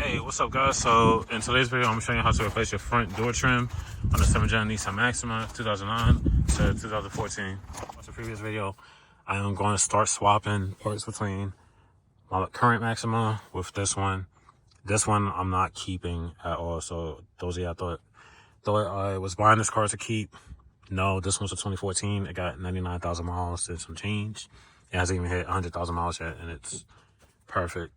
Hey, what's up guys? So in today's video, I'm gonna show you how to replace your front door trim on the 7th gen Nissan Maxima 2009 to 2014. Watch the previous video. I am going to start swapping parts between my current Maxima with this one. This one I'm not keeping at all. So those of you thought I was buying this car to keep, no, this one's a 2014. It got 99,000 miles and some change. It hasn't even hit 100,000 miles yet, and it's perfect.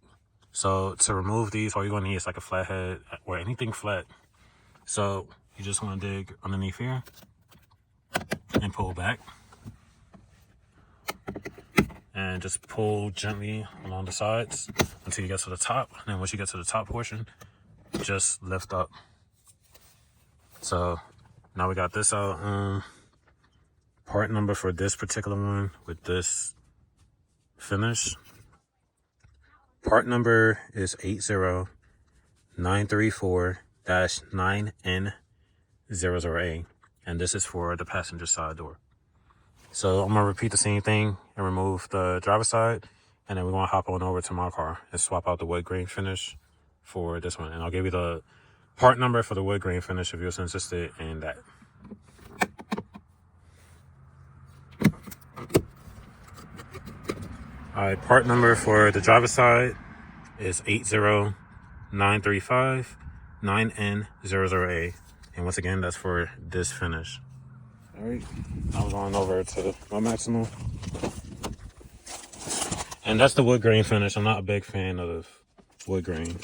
So to remove these, all you're going to need is like a flathead or anything flat. So you just want to dig underneath here and pull back. And just pull gently along the sides until you get to the top. And then once you get to the top portion, just lift up. So now we got this out. Part number for this particular one with this finish. Part number is 80934-9N00A, and this is for the passenger side door. So I'm gonna repeat the same thing and remove the driver's side, and then we're gonna hop on over to my car and swap out the wood grain finish for this one. And I'll give you the part number for the wood grain finish if you're interested in that. Alright, part number for the driver's side is 80935-9N00A. And once again, that's for this finish. Alright, now we're going over to my Maxima. And that's the wood grain finish. I'm not a big fan of wood grain.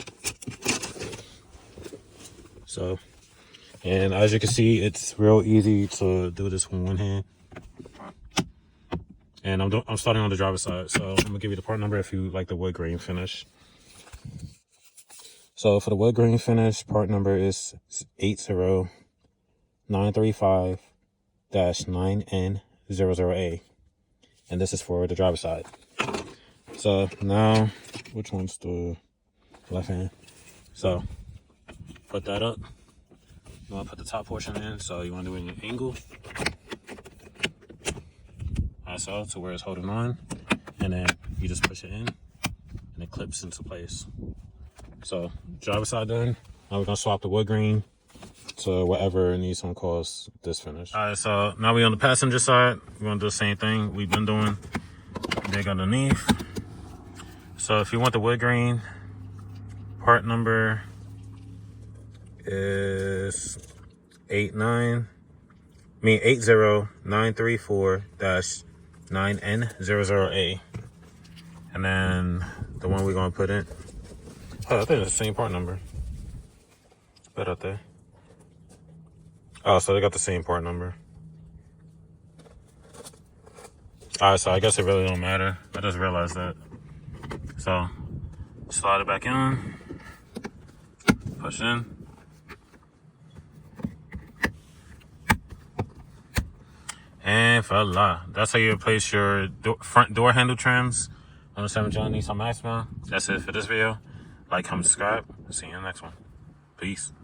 So, and as you can see, it's real easy to do this with one hand. And I'm starting on the driver's side, so I'm gonna give you the part number if you like the wood grain finish. So for the wood grain finish, part number is 80935-9N00A, and this is for the driver's side. So now, which one's the left hand? So put that up. You want to put the top portion in, so you want to do it in an angle. So to where it's holding on, and then you just push it in and it clips into place. So driver's side done. Now we're gonna swap the wood grain to whatever Nissan calls this finish. All right, so now we're on the passenger side. We're gonna do the same thing we've been doing. Dig underneath. So if you want the wood grain, part number is 80934-9N00A, and then the one we're gonna put in. Oh, I think it's the same part number. Put out there. Oh, so they got the same part number. Alright, so I guess it really don't matter. I just realized that. So slide it back in, push in. And voila, that's how you replace your front door handle trims on the 7th gen Nissan Maxima. That's it for this video. Like, comment, subscribe. See you in the next one. Peace.